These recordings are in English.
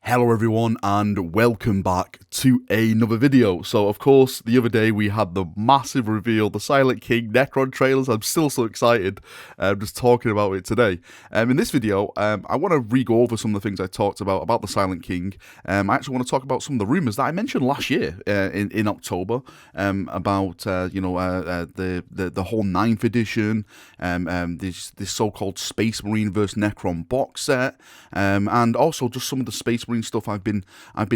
Hello everyone and welcome back to another video. So of course the other day we had the massive reveal, the Silent King Necron trailers. I'm still so excited just talking about it today. In this video I want to re-go over some of the things I talked about the Silent King. I actually want to talk about some of the rumours that I mentioned last year in October about the whole 9th edition, this so-called Space Marine vs Necron box set, and also just some of the Space Marine stuff I've been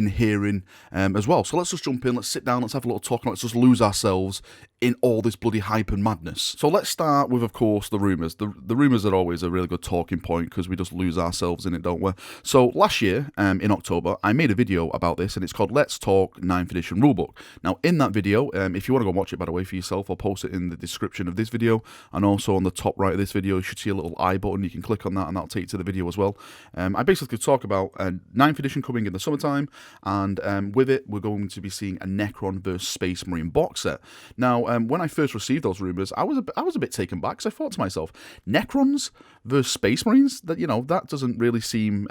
hearing as well. So let's just jump in, let's sit down, let's have a little talk, and let's just lose ourselves in all this bloody hype and madness. So let's start with, of course, the rumours. The rumours are always a really good talking point because we just lose ourselves in it, don't we? So last year, in October, I made a video about this, and it's called Let's Talk 9th Edition Rulebook. Now, in that video, if you want to go watch it, by the way, for yourself, I'll post it in the description of this video, and also on the top right of this video, you should see a little I button. You can click on that, and that'll take you to the video as well. I basically talk about 9th edition coming in the summertime, and with it, we're going to be seeing a Necron vs Space Marine box set. Now, when I first received those rumours, I was a bit taken back, because I thought to myself, Necrons versus Space Marines? That doesn't really seem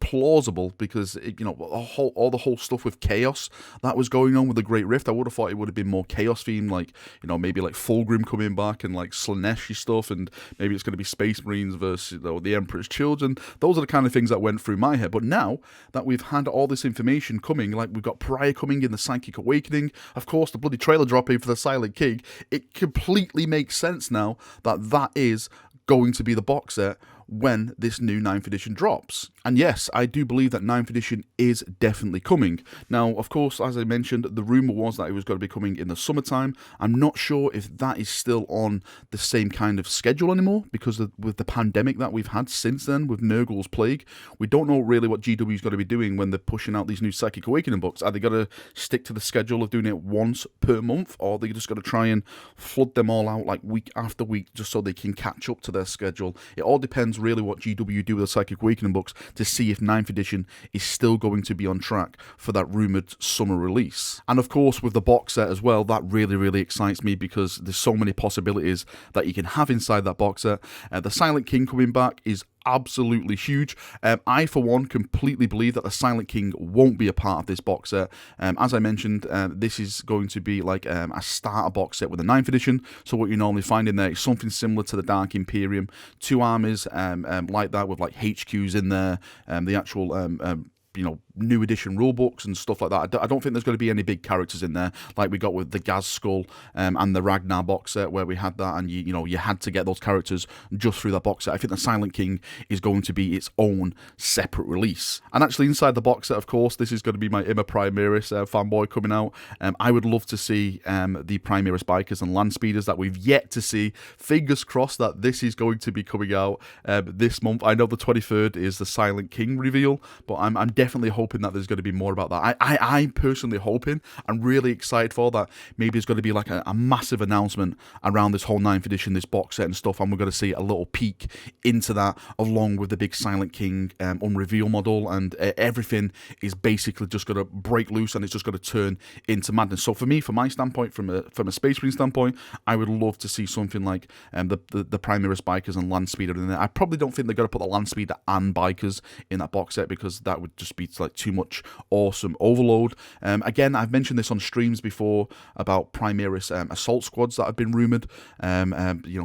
plausible, because all the whole stuff with chaos that was going on with the Great Rift. I would have thought it would have been more chaos themed, like maybe like Fulgrim coming back and like Slaneshi stuff, and maybe it's going to be Space Marines versus the Emperor's Children. Those are the kind of things that went through my head. But now that we've had all this information coming, like we've got Prior coming in the Psychic Awakening, of course the bloody trailer dropping for the Silent King, it completely makes sense now that is going to be the box set when this new 9th edition drops. And yes, I do believe that 9th edition is definitely coming. Now, of course, as I mentioned, the rumour was that it was going to be coming in the summertime. I'm not sure if that is still on the same kind of schedule anymore, because with the pandemic that we've had since then, with Nurgle's Plague, we don't know really what GW is going to be doing when they're pushing out these new Psychic Awakening books. Are they going to stick to the schedule of doing it once per month, or are they just going to try and flood them all out like week after week just so they can catch up to their schedule? It all depends really what GW do with the Psychic Awakening books to see if 9th edition is still going to be on track for that rumoured summer release. And of course with the box set as well, that really excites me, because there's so many possibilities that you can have inside that box set. The Silent King coming back is absolutely huge. I, for one, completely believe that the Silent King won't be a part of this box set. As I mentioned, this is going to be like a starter box set with the 9th edition. So what you normally find in there is something similar to the Dark Imperium, 2 armies like that with like HQs in there, the actual new edition rule books and stuff like that. I don't think there's going to be any big characters in there like we got with the Gaz Skull and the Ragnar box set, where we had that, and you had to get those characters just through that box set. I think the Silent King is going to be its own separate release. And actually inside the box set, of course, this is going to be my Imma Primaris fanboy coming out. I would love to see the Primaris Bikers and Land Speeders that we've yet to see. Fingers crossed that this is going to be coming out this month. I know the 23rd is the Silent King reveal, but I'm definitely hoping that there's going to be more about that. I'm personally hoping, I'm really excited for that. Maybe it's going to be like a massive announcement around this whole 9th edition, this box set and stuff, and we're going to see a little peek into that along with the big Silent King unreveal model, and everything is basically just going to break loose, and it's just going to turn into madness. So for me, from my standpoint, from a Space Marine standpoint, I would love to see something like the Primaris Bikers and Land Speeder in there. I probably don't think they're going to put the Land Speeder and Bikers in that box set, because that would just be like too much awesome overload. Again, I've mentioned this on streams before about Primaris assault squads that have been rumoured,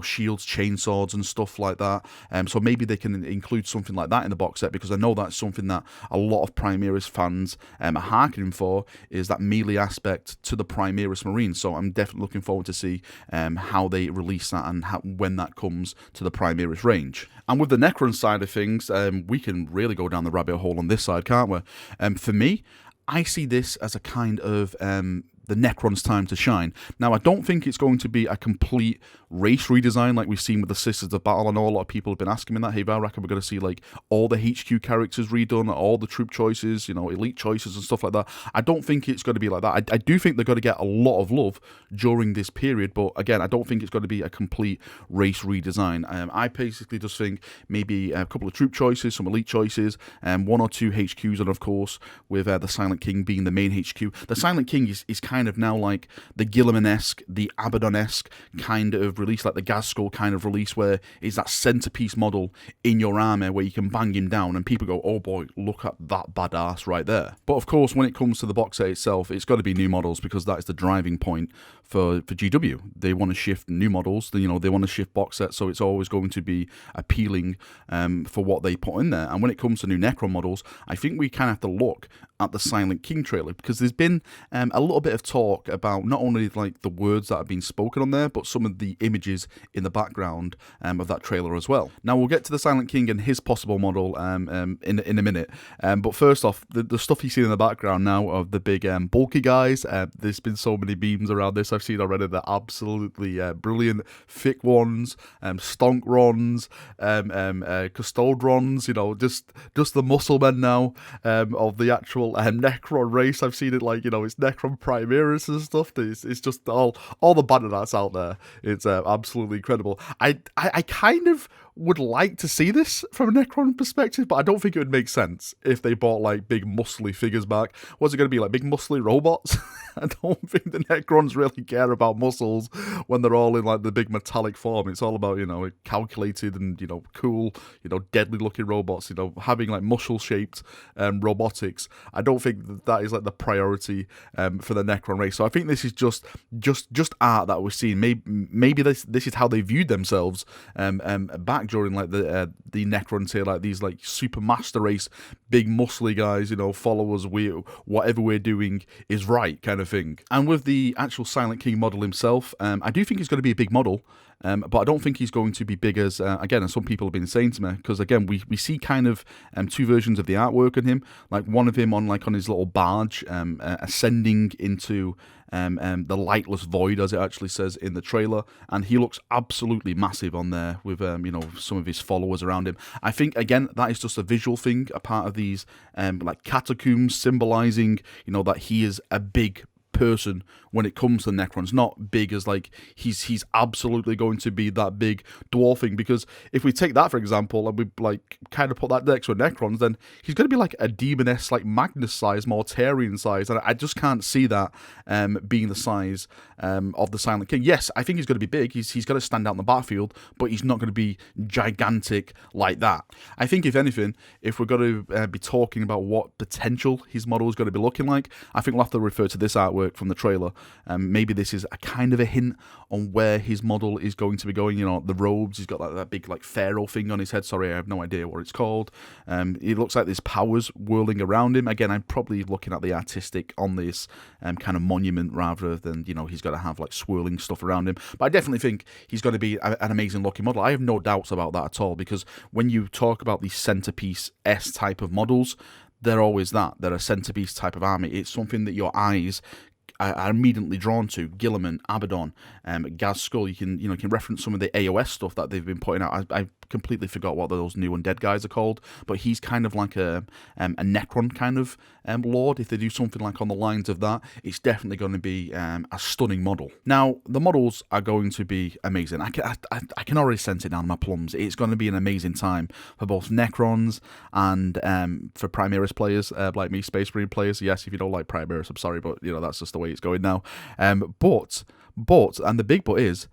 shields, chainswords and stuff like that. So maybe they can include something like that in the box set, because I know that's something that a lot of Primaris fans are harkening for, is that melee aspect to the Primaris Marines. So I'm definitely looking forward to see how they release that and when that comes to the Primaris range. And with the Necron side of things, we can really go down the rabbit hole on this side, can't we? For me, I see this as a kind of the Necron's time to shine. Now, I don't think it's going to be a complete race redesign like we've seen with the Sisters of Battle. I know a lot of people have been asking me that. Hey, Val, reckon we're going to see like all the HQ characters redone, all the troop choices, elite choices and stuff like that. I don't think it's going to be like that. I do think they're going to get a lot of love during this period, but again, I don't think it's going to be a complete race redesign. I basically just think maybe a couple of troop choices, some elite choices, 1 or 2 HQs, and of course, with the Silent King being the main HQ. The Silent King is kind kind of now like the Guilliman-esque, the Abaddon-esque kind of release, like the Ghazghkull kind of release, where it's that centerpiece model in your army where you can bang him down and people go, oh boy, look at that badass right there. But of course, when it comes to the box set itself, it's got to be new models, because that is the driving point for GW. They want to shift new models, they want to shift box sets, so it's always going to be appealing for what they put in there. And when it comes to new Necron models, I think we kind of have to look at the Silent King trailer, because there's been a little bit of talk about not only like the words that have been spoken on there, but some of the images in the background of that trailer as well. Now we'll get to the Silent King and his possible model in a minute, but first off, the stuff you see in the background now of the big bulky guys, there's been so many memes around this I've seen already. They're absolutely brilliant. Thick ones, Stonkrons, Custodrons, just the muscle men now of the actual Necron race. I've seen it like, it's Necron Primaris and stuff. It's just all the banner that's out there. It's absolutely incredible. I kind of would like to see this from a Necron perspective, but I don't think it would make sense if they bought like big muscly figures back. What's it going to be, like big muscly robots? I don't think the Necrons really care about muscles when they're all in like the big metallic form. It's all about, calculated and, cool, deadly looking robots, having like muscle shaped robotics. I don't think that is like the priority for the Necron race. So I think this is just art that we're seeing. Maybe this is how they viewed themselves back during like the Necrons here, like these like super master race, big muscly guys, follow us, whatever we're doing is right kind of thing. And with the actual Silent King model himself, I do think he's going to be a big model. But I don't think he's going to be big as, again, as some people have been saying to me, because again, we see kind of two versions of the artwork on him, like one of him on his little barge, ascending into the lightless void, as it actually says in the trailer, and he looks absolutely massive on there with some of his followers around him. I think again that is just a visual thing, a part of these like catacombs symbolizing that he is a big person when it comes to Necrons, not big as like he's absolutely going to be that big dwarfing, because if we take that for example and we like kind of put that next to Necrons, then he's going to be like a demon-esque, like Magnus size, Mortarian size, and I just can't see that being the size of the Silent King. Yes, I think he's going to be big, he's going to stand out in the battlefield, but he's not going to be gigantic like that. I think if anything, if we're going to be talking about what potential his model is going to be looking like, I think we'll have to refer to this artwork from the trailer. Maybe this is a kind of a hint on where his model is going to be going. The robes, he's got that big like pharaoh thing on his head. Sorry, I have no idea what it's called. It looks like there's powers whirling around him. Again, I'm probably looking at the artistic on this kind of monument rather than, he's got to have like swirling stuff around him. But I definitely think he's going to be an amazing looking model. I have no doubts about that at all, because when you talk about these centerpiece-esque type of models, they're always that. They're a centerpiece type of army. It's something that your eyes are immediately drawn to. Guilliman, Abaddon, Ghazghkull. You can reference some of the AOS stuff that they've been putting out. I completely forgot what those new undead guys are called, but he's kind of like a Necron kind of lord. If they do something like on the lines of that, it's definitely going to be a stunning model. Now the models are going to be amazing. I can already sense it down my plums. It's going to be an amazing time for both Necrons and for Primaris players like me, Space Marine players. Yes, if you don't like Primaris, I'm sorry, but that's just the way it's going now. But and the big but is,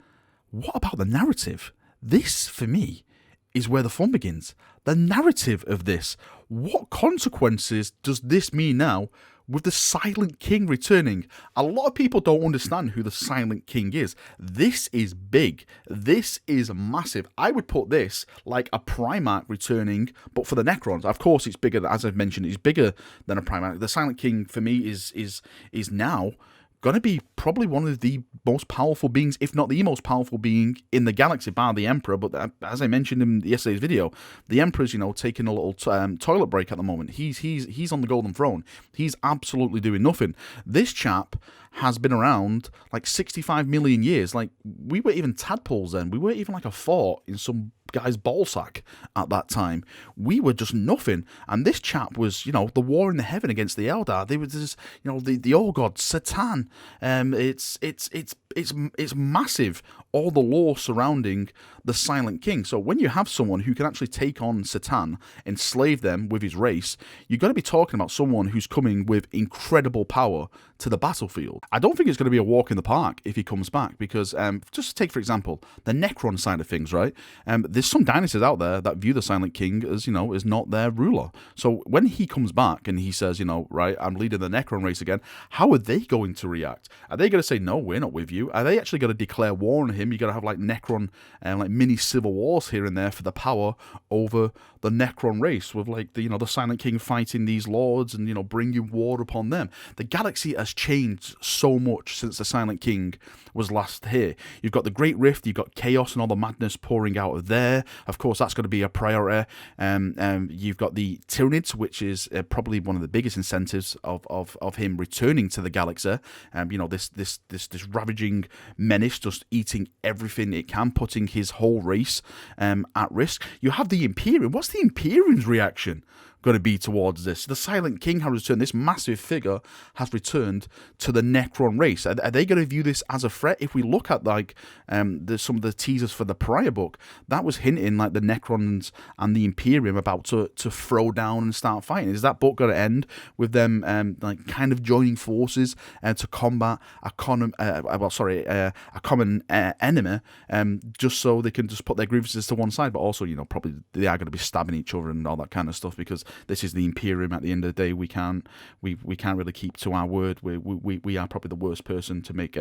what about the narrative? This for me is where the fun begins. The narrative of this. What consequences does this mean now with the Silent King returning? A lot of people don't understand who the Silent King is. This is big. This is massive. I would put this like a Primarch returning, but for the Necrons. Of course, it's bigger. As I've mentioned, it's bigger than a Primarch. The Silent King for me is now going to be probably one of the most powerful beings, if not the most powerful being in the galaxy, bar the Emperor. But as I mentioned in yesterday's video, the Emperor's taking a little toilet break at the moment. He's on the Golden Throne. He's absolutely doing nothing. This chap has been around like 65 million years. Like, we were even tadpoles then. We weren't even like a thought in some guy's ballsack at that time. We were just nothing. And this chap was, the war in the heaven against the Eldar. They were just, the old god Satan. It's it's massive, all the lore surrounding the Silent King. So when you have someone who can actually take on Satan, enslave them with his race, you've got to be talking about someone who's coming with incredible power to the battlefield. I don't think it's going to be a walk in the park if he comes back, because just take, for example, the Necron side of things, right? There's some dynasties out there that view the Silent King as, is not their ruler. So when he comes back and he says, right, I'm leading the Necron race again, how are they going to react? Are they going to say, no, we're not with you? Are they actually going to declare war on him? You got to have like Necron and like mini civil wars here and there for the power over the Necron race, with like the Silent King fighting these lords and bringing war upon them. The galaxy has changed so much since the Silent King was last here. You've got the Great Rift, you've got chaos and all the madness pouring out of there. Of course, that's going to be a priority. You've got the Tyranids, which is probably one of the biggest incentives of him returning to the galaxy. This ravaging menace, just eating everything it can, putting his whole race at risk. You have the Imperium. What's the Imperium's reaction going to be towards this? The Silent King has returned. This massive figure has returned to the Necron race. Are they going to view this as a threat? If we look at like some of the teasers for the prior book, that was hinting like the Necrons and the Imperium about to throw down and start fighting. Is that book going to end with them like kind of joining forces to combat a common enemy, just so they can just put their grievances to one side? But also, probably they are going to be stabbing each other and all that kind of stuff, because this is the Imperium. At the end of the day, we can't really keep to our word. We are probably the worst person to make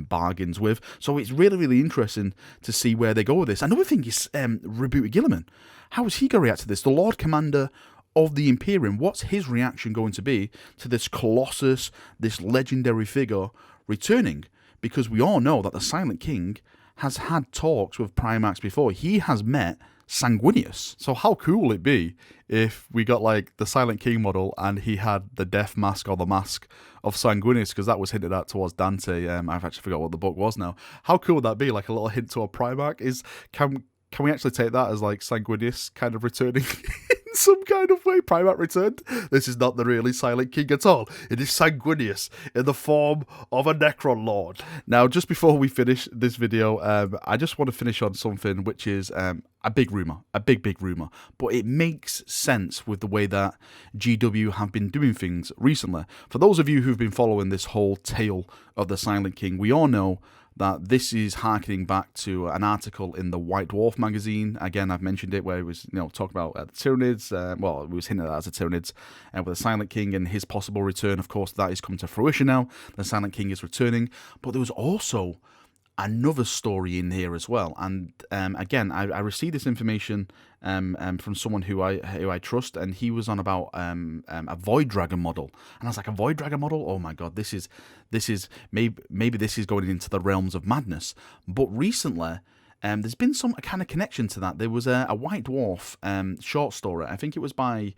bargains with. So it's really, really interesting to see where they go with this. Another thing is Rebooted Gilliman. How is he going to react to this? The Lord Commander of the Imperium. What's his reaction going to be to this Colossus, this legendary figure returning? Because we all know that the Silent King has had talks with Primarchs before. He has met Sanguinius. So how cool will it be if we got like the Silent King model and he had the death mask or the mask of Sanguinius, because that was hinted at towards Dante. I've actually forgot what the book was now. How cool would that be? Like a little hint to a Primarch. Can we actually take that as like Sanguinius kind of returning in some kind of way? Primarch returned. This is not the really Silent King at all. It is Sanguinius in the form of a Necron Lord. Now, just before we finish this video, I just want to finish on something which is a big rumour, a big rumour, but it makes sense with the way that GW have been doing things recently. For those of you who've been following this whole tale of the Silent King, we all know that this is harkening back to an article in the White Dwarf magazine. Again, I've mentioned it, where it was talking about the Tyranids. It was hinted at as the Tyranids, with the Silent King and his possible return. Of course, that is coming to fruition now. The Silent King is returning, but there was also another story in here as well. And again, I received this information from someone who I trust, and he was on about a Void Dragon model, and I was like, a Void Dragon model? Oh my god, this is maybe this is going into the realms of madness. But recently, there's been some kind of connection to that. There was a White Dwarf short story. I think it was by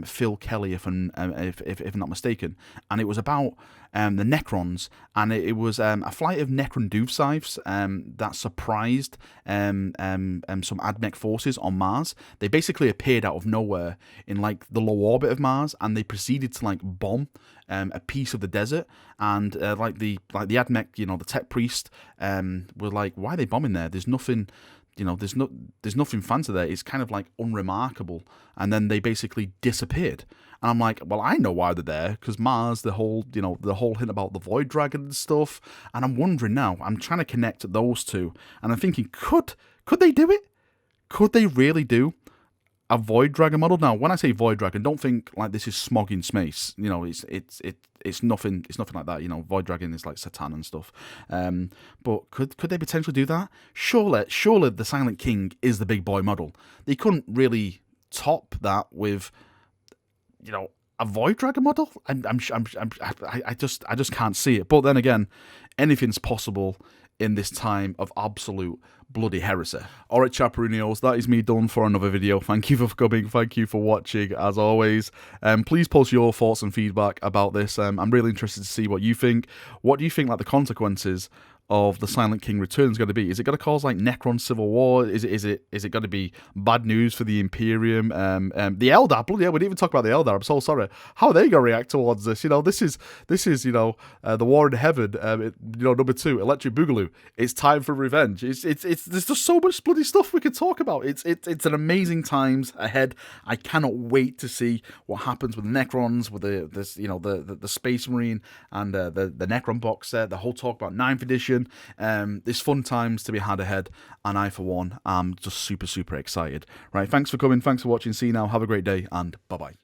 Phil Kelly, if I'm not mistaken, and it was about the Necrons, and it was a flight of Necron Doomscythes that surprised some Admech forces on Mars. They basically appeared out of nowhere in like the low orbit of Mars, and they proceeded to like bomb a piece of the desert, and like the Admech, the tech priest, were like, why are they bombing there? There's nothing, there's nothing fancy there. It's kind of like unremarkable. And then they basically disappeared. And I'm like, well, I know why they're there, because Mars, the whole hint about the Void Dragon and stuff. And I'm wondering now, I'm trying to connect those two, and I'm thinking, could they do it? Could they really do a Void Dragon model? Now, when I say Void Dragon, don't think like this is smog in space. It's nothing like that. Void Dragon is like Satan and stuff. But could they potentially do that? Surely the Silent King is the big boy model. They couldn't really top that with a Void Dragon model. I just can't see it. But then again, anything's possible in this time of absolute bloody heresy. Alright, Chaperoonios, that is me done for another video. Thank you for coming, thank you for watching, as always. Please post your thoughts and feedback about this. I'm really interested to see what you think. What do you think like the consequences of the Silent King Returns going to be? Is it going to cause like Necron civil war? Is it going to be bad news for the Imperium? The Eldar, bloody hell, we didn't even talk about the Eldar. I'm so sorry. How are they going to react towards this? This is the War in Heaven. Number 2, Electric Boogaloo. It's time for revenge. It's there's just so much bloody stuff we could talk about. It's an amazing times ahead. I cannot wait to see what happens with the Necrons, with the Space Marine and the Necron box set. The whole talk about 9th edition. There's fun times to be had ahead, and I, for one, am just super, super excited. Right, thanks for coming, thanks for watching. See you now, have a great day, and bye-bye.